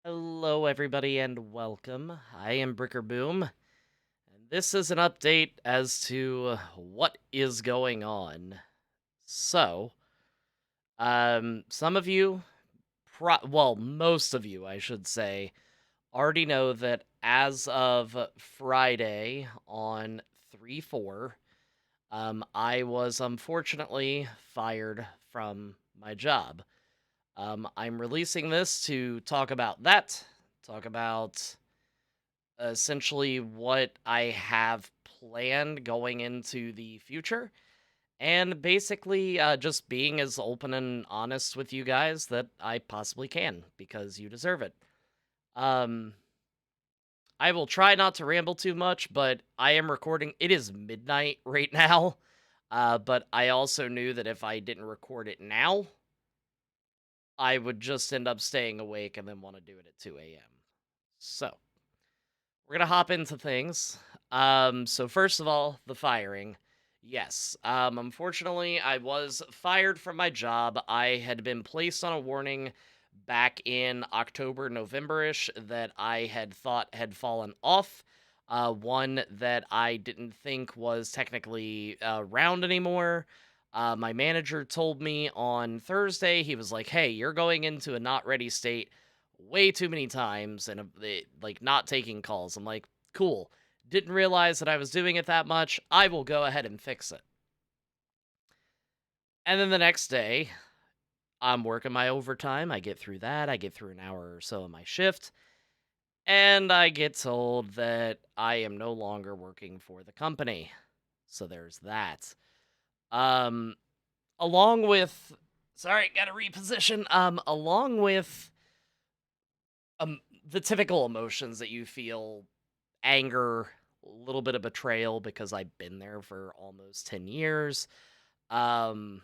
Hello, everybody, and welcome. I am Bricker Boom, and this is an update as to what is going on. So, some of you, most of you, I should say, already know that as of Friday on 3/4, I was unfortunately fired from my job. I'm releasing this to talk about that, talk about essentially what I have planned going into the future, and basically just being as open and honest with you guys that I possibly can because you deserve it. Um, I will try not to ramble too much, but I am recording. It is midnight right now, but I also knew that if I didn't record it now, I would just end up staying awake and then want to do it at 2 a.m. So, we're gonna hop into things. So first of all, the firing. Yes. Unfortunately, I was fired from my job. I had been placed on a warning back in October, November-ish that I had thought had fallen off. One that I didn't think was technically around anymore. My manager told me on Thursday, he was like, "Hey, you're going into a not ready state way too many times and like not taking calls." I'm like, "Cool. Didn't realize that I was doing it that much. I will go ahead and fix it." And then the next day, I'm working my overtime. I get through that. I get through an hour or so of my shift, and I get told that I am no longer working for the company. So there's that. Um along with sorry, got to reposition. Along with the typical emotions that you feel, anger, a little bit of betrayal because I've been there for almost 10 years. Um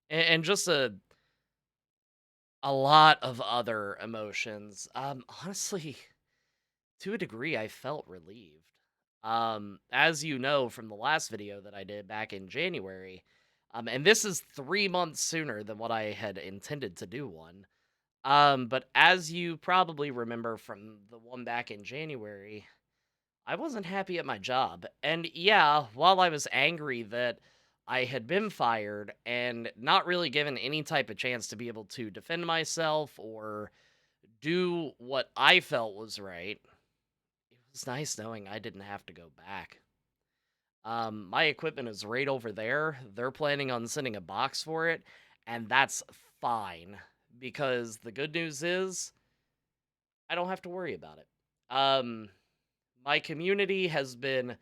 and just a lot of other emotions. Honestly, to a degree I felt relieved. As you know from the last video that I did back in January, and this is 3 months sooner than what I had intended to do one. But as you probably remember from the one back in January, I wasn't happy at my job. And yeah, while I was angry that I had been fired and not really given any type of chance to be able to defend myself or do what I felt was right, it was nice knowing I didn't have to go back. My equipment is right over there. They're planning on sending a box for it, and that's fine because the good news is I don't have to worry about it. Um, my community has been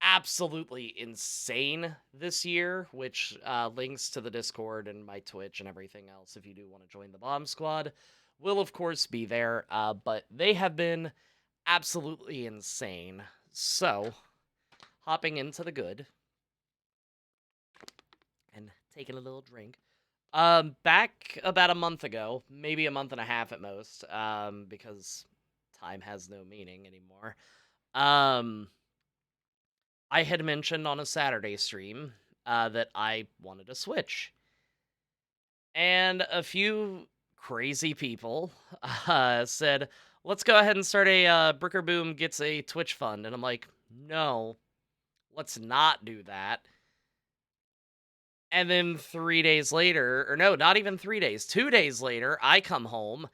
absolutely insane this year, which links to the Discord and my Twitch and everything else. If you do want to join the Bomb Squad, will of course be there. But they have been absolutely insane. So, hopping into the good and taking a little drink. Back about a month ago, maybe a month and a half at most, because time has no meaning anymore. Um, I had mentioned on a Saturday stream that I wanted to switch, and a few crazy people said, "Let's go ahead and start a Bricker Boom gets a Twitch fund," and I'm like, "No, let's not do that." And then 3 days later, or no, not even 3 days, 2 days later, I come home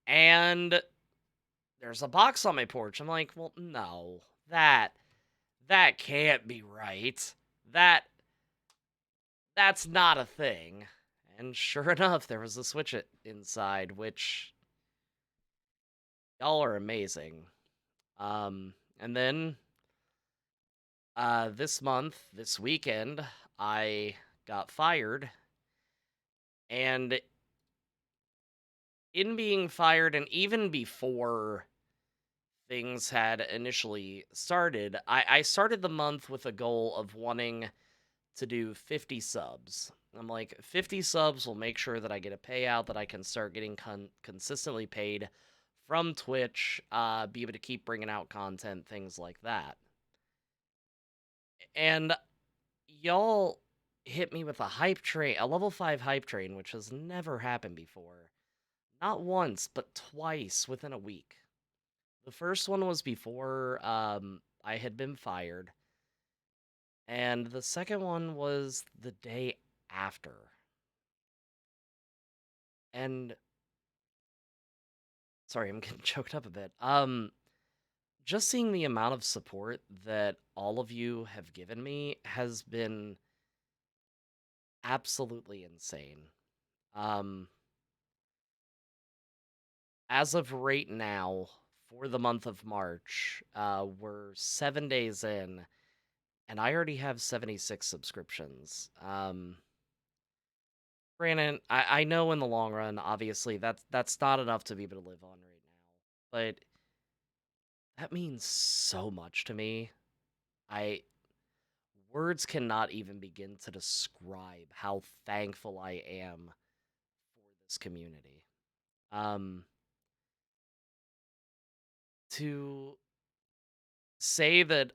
and there's a box on my porch. I'm like, "Well, no, that can't be right. That that's not a thing." And sure enough, there was a Switch it inside, which y'all are amazing. And then this month, this weekend, I got fired, and in being fired, and even before things had initially started, I started the month with a goal of wanting to do 50 subs. I'm like, 50 subs will make sure that I get a payout, that I can start getting consistently paid from Twitch, be able to keep bringing out content, things like that. And y'all hit me with a hype train, a level 5 hype train, which has never happened before. Not once, but twice within a week. The first one was before I had been fired, and the second one was the day after. And sorry, I'm getting choked up a bit. Just seeing the amount of support that all of you have given me has been absolutely insane. Um, as of right now, for the month of March, we're 7 days in, and I already have 76 subscriptions. Granted, I know in the long run, obviously, that's not enough to be able to live on right now, but that means so much to me. I Words cannot even begin to describe how thankful I am for this community. Um, to say that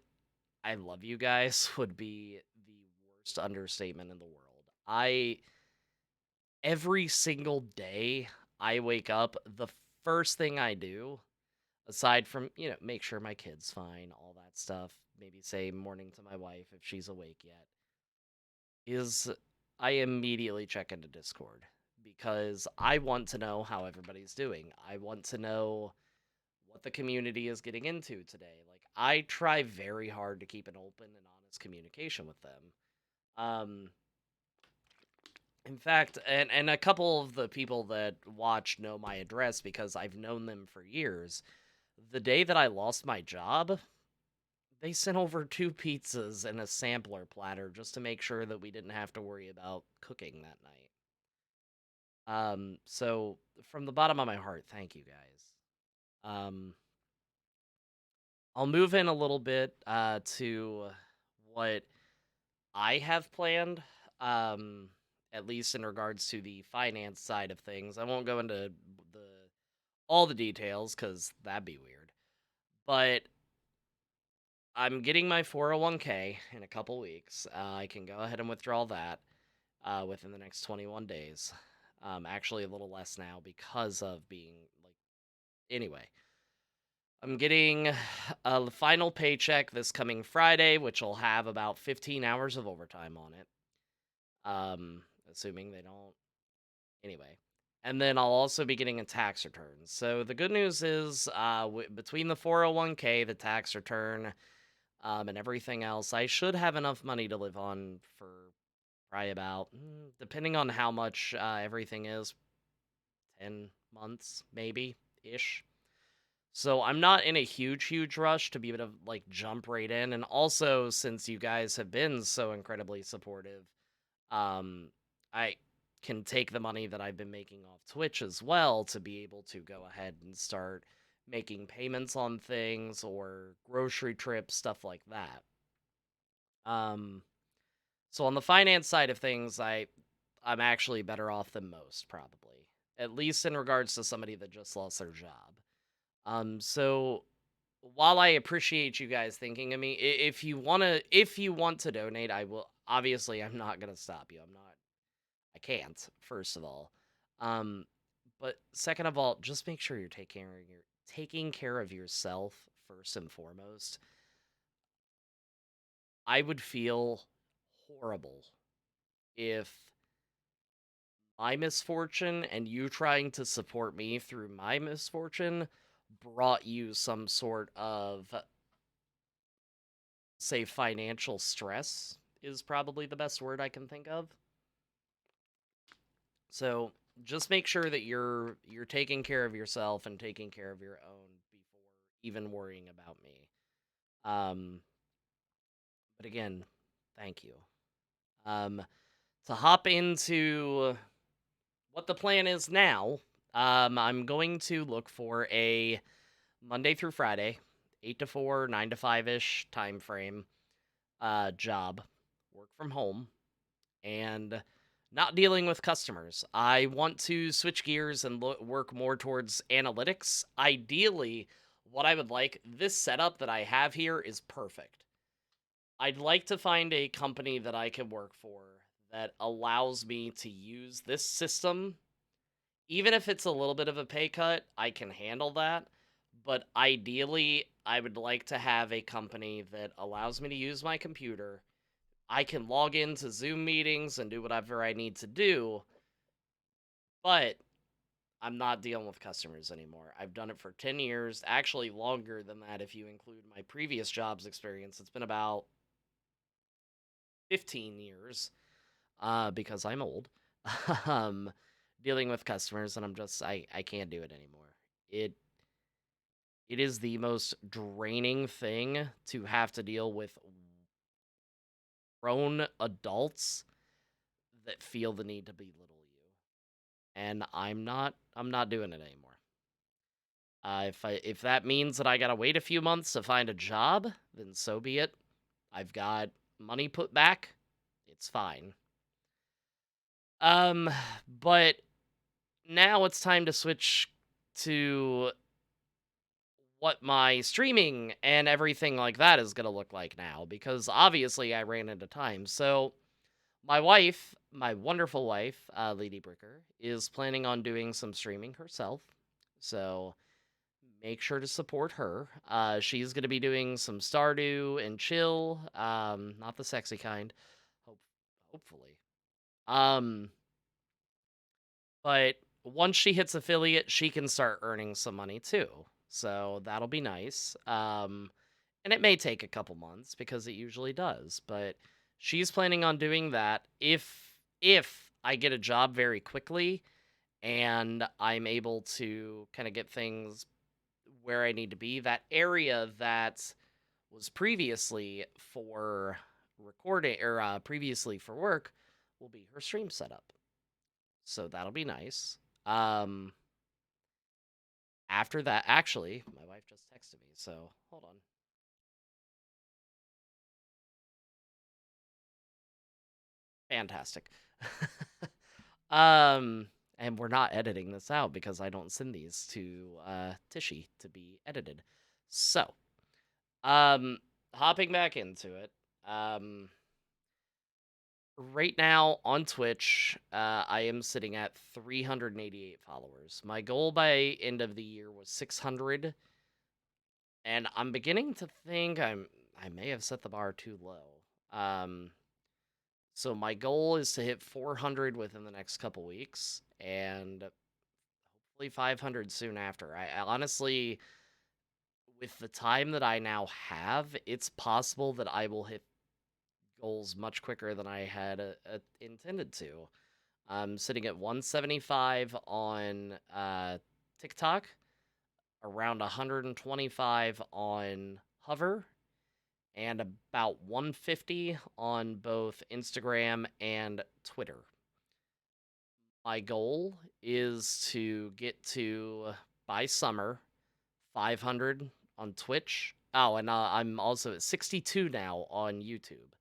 I love you guys would be the worst understatement in the world. Every single day I wake up, the first thing I do, aside from, make sure my kid's fine, all that stuff, maybe say morning to my wife if she's awake yet, is I immediately check into Discord because I want to know how everybody's doing. I want to know what the community is getting into today. Like, I try very hard to keep an open and honest communication with them. Um, in fact, and a couple of the people that watch know my address because I've known them for years. The day that I lost my job, they sent over 2 pizzas and a sampler platter just to make sure that we didn't have to worry about cooking that night. So from the bottom of my heart, thank you guys. Um, I'll move in a little bit to what I have planned. Um, at least in regards to the finance side of things. I won't go into the all the details because that'd be weird. But I'm getting my 401k in a couple weeks. I can go ahead and withdraw that within the next 21 days. Actually, a little less now because of being like. Anyway, I'm getting a final paycheck this coming Friday, which will have about 15 hours of overtime on it. Assuming they don't. Anyway. And then I'll also be getting a tax return. So the good news is, between the 401k, the tax return, and everything else, I should have enough money to live on for probably about, depending on how much everything is, 10 months, maybe ish. So I'm not in a huge rush to be able to like jump right in. And also, since you guys have been so incredibly supportive, um, I can take the money that I've been making off Twitch as well to be able to go ahead and start making payments on things or grocery trips, stuff like that. Um, so on the finance side of things, I'm actually better off than most probably, at least in regards to somebody that just lost their job. So while I appreciate you guys thinking of me, if you want to donate, I will. Obviously, I'm not gonna stop you. I can't. First of all, um, but second of all, just make sure you're taking care of yourself first and foremost. I would feel horrible if my misfortune and you trying to support me through my misfortune brought you some sort of, say, financial stress is probably the best word I can think of. So just make sure that you're taking care of yourself and taking care of your own before even worrying about me. Um, but again, thank you. Um, to hop into what the plan is now, I'm going to look for a Monday through Friday, 8 to 4, 9 to 5 ish time frame, job, work from home, and not dealing with customers. I want to switch gears and work more towards analytics. Ideally, what I would like, this setup that I have here is perfect. I'd like to find a company that I can work for that allows me to use this system even if it's a little bit of a pay cut, I can handle that. But ideally, I would like to have a company that allows me to use my computer. I can log into Zoom meetings and do whatever I need to do, but I'm not dealing with customers anymore. I've done it for 10 years, actually longer than that if you include my previous jobs experience. It's been about 15 years because I'm old. um, dealing with customers, and I can't do it anymore. It it is the most draining thing to have to deal with grown adults that feel the need to belittle you. And I'm not doing it anymore. If that means that I gotta wait a few months to find a job, then so be it. I've got money put back. It's fine. Um, but now it's time to switch to what my streaming and everything like that is gonna look like now, because obviously I ran into time. So my wife, my wonderful wife, Lady Bricker, is planning on doing some streaming herself. So make sure to support her. She's going to be doing some Stardew and chill, not the sexy kind, hope, hopefully. Um, but once she hits affiliate, she can start earning some money too. So that'll be nice. And it may take a couple months because it usually does, but she's planning on doing that if I get a job very quickly and I'm able to kind of get things where I need to be. That area that was previously for recording or previously for work will be her stream setup. So that'll be nice. Um After that, actually, my wife just texted me. So, hold on. Fantastic. um and we're not editing this out because I don't send these to Tishy to be edited. So, um hopping back into it. Um Right now on Twitch, I am sitting at 388 followers. My goal by end of the year was 600, and I'm beginning to think I may have set the bar too low. Um, so my goal is to hit 400 within the next couple weeks, and hopefully 500 soon after. I honestly, with the time that I now have, it's possible that I will hit goals much quicker than I had intended to. I'm sitting at 175 on TikTok, around 125 on Hover, and about 150 on both Instagram and Twitter. My goal is to get to, by summer, 500 on Twitch. Oh, and I'm also at 62 now on YouTube.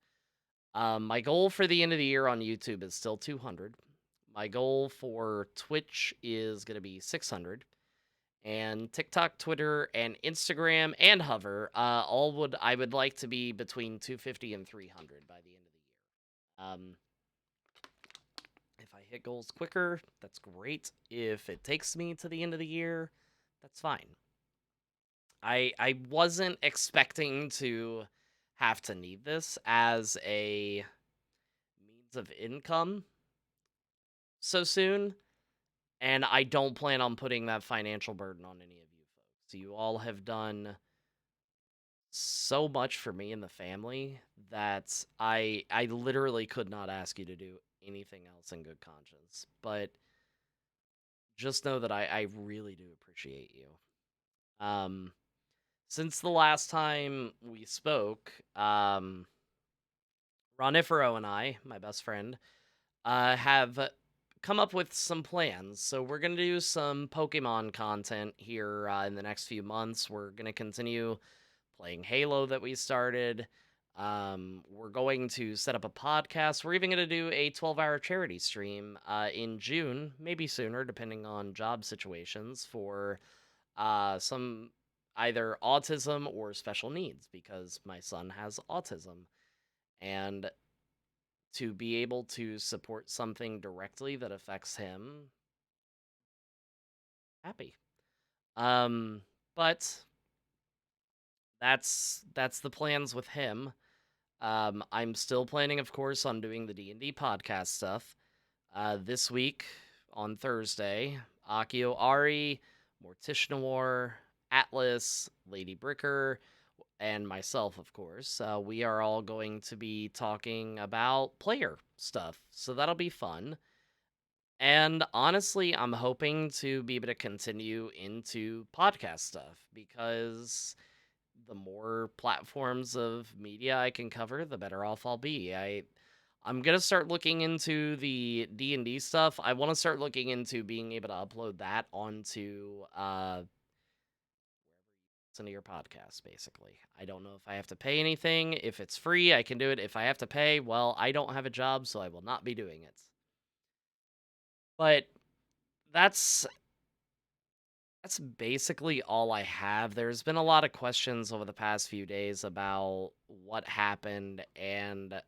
My goal for the end of the year on YouTube is still 200. My goal for Twitch is going to be 600. And TikTok, Twitter, and Instagram and Hover, I would like to be between 250 and 300 by the end of the year. If I hit goals quicker, that's great. If it takes me to the end of the year, that's fine. I wasn't expecting to have to need this as a means of income so soon, and I don't plan on putting that financial burden on any of you folks. You all have done so much for me and the family that I literally could not ask you to do anything else in good conscience. But just know that I really do appreciate you. Um since the last time we spoke, Ronifero and I, my best friend, have come up with some plans. So we're gonna do some Pokemon content here in the next few months. We're gonna continue playing Halo that we started. We're going to set up a podcast. We're even going to do a 12-hour charity stream in June, maybe sooner, depending on job situations, for some either autism or special needs, because my son has autism. And to be able to support something directly that affects him happy. Um, but that's the plans with him. I'm still planning, of course, on doing the D&D podcast stuff. This week on Thursday, Akio Ari, Morticia Noir, Atlas, Lady Bricker, and myself, of course, we are all going to be talking about player stuff. So that'll be fun. And honestly, I'm hoping to be able to continue into podcast stuff because the more platforms of media I can cover, the better off I'll be. I'm gonna start looking into the D&D stuff. I want to start looking into being able to upload that onto listen to your podcast. Basically, I don't know if I have to pay anything. If it's free, I can do it. If I have to pay, well, I don't have a job, so I will not be doing it. But that's that's basically all I have. There's been a lot of questions over the past few days about what happened, and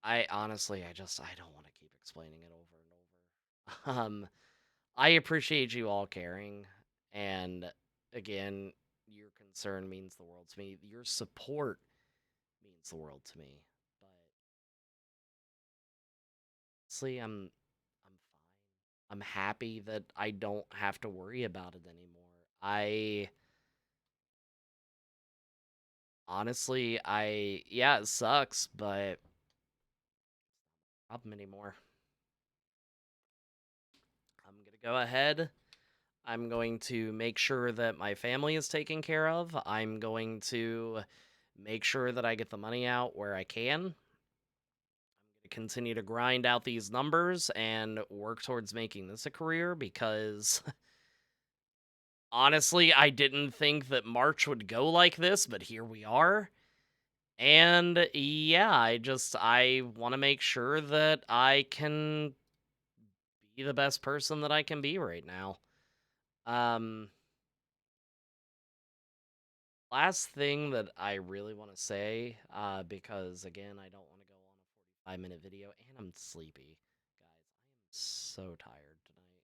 I honestly, I don't want to keep explaining it over and over. I appreciate you all caring, and again, your concern means the world to me. Your support means the world to me. But honestly, I'm fine. I'm happy that I don't have to worry about it anymore. I honestly, yeah, it sucks, but problem anymore. I'm gonna go ahead. I'm going to make sure that my family is taken care of. I'm going to make sure that I get the money out where I can. I'm going to continue to grind out these numbers and work towards making this a career because honestly, I didn't think that March would go like this, but here we are. And yeah, I want to make sure that I can be the best person that I can be right now. Um Last thing that I really want to say, because again, I don't want to go on a 45-minute video, and I'm sleepy, guys. I am so tired tonight.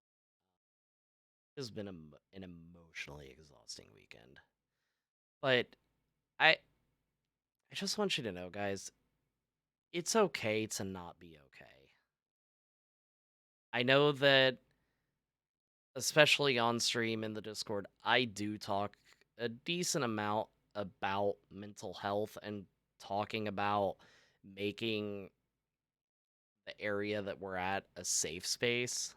It's been an emotionally exhausting weekend, but I just want you to know, guys, it's okay to not be okay. I know that, especially on stream in the Discord, I do talk a decent amount about mental health and talking about making the area that we're at a safe space.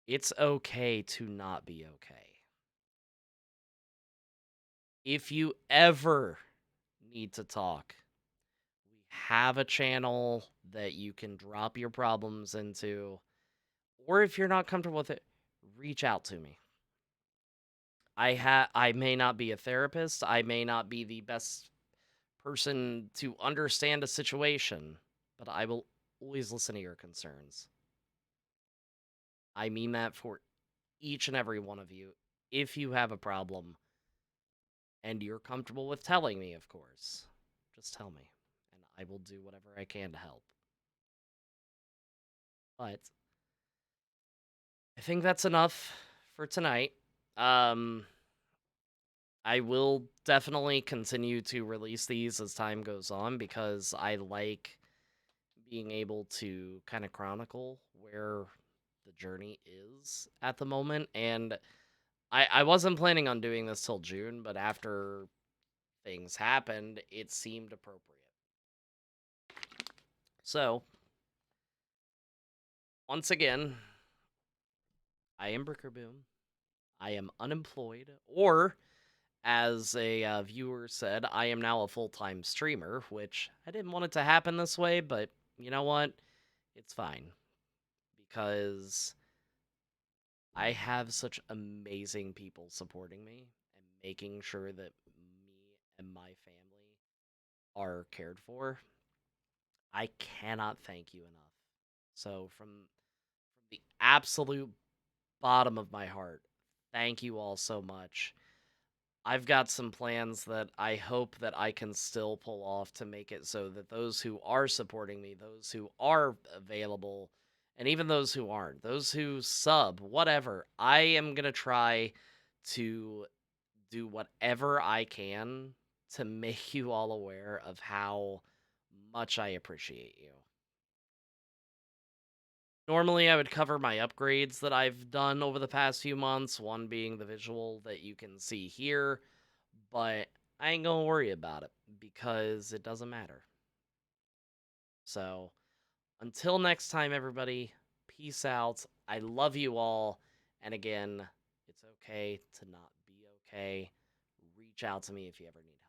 It's okay to not be okay. If you ever need to talk, we have a channel that you can drop your problems into, or if you're not comfortable with it, reach out to me. I may not be a therapist, I may not be the best person to understand a situation, but I will always listen to your concerns. I mean that for each and every one of you. If you have a problem and you're comfortable with telling me, of course, just tell me and I will do whatever I can to help. But I think that's enough for tonight. Um I will definitely continue to release these as time goes on because I like being able to kind of chronicle where the journey is at the moment. And I wasn't planning on doing this till June, but after things happened, it seemed appropriate. So, once again, I am Bricker Boom. I am unemployed, or as a viewer said, I am now a full time streamer, which I didn't want it to happen this way, but you know what? It's fine because I have such amazing people supporting me and making sure that me and my family are cared for. I cannot thank you enough. So, from the absolute bottom of my heart, thank you all so much. I've got some plans that I hope that I can still pull off to make it so that those who are supporting me, those who are available And even those who aren't, those who sub, whatever, I am going to try to do whatever I can to make you all aware of how much I appreciate you. Normally, I would cover my upgrades that I've done over the past few months, one being the visual that you can see here, but I ain't gonna worry about it because it doesn't matter. So, until next time, everybody, peace out. I love you all. And again, it's okay to not be okay. Reach out to me if you ever need help.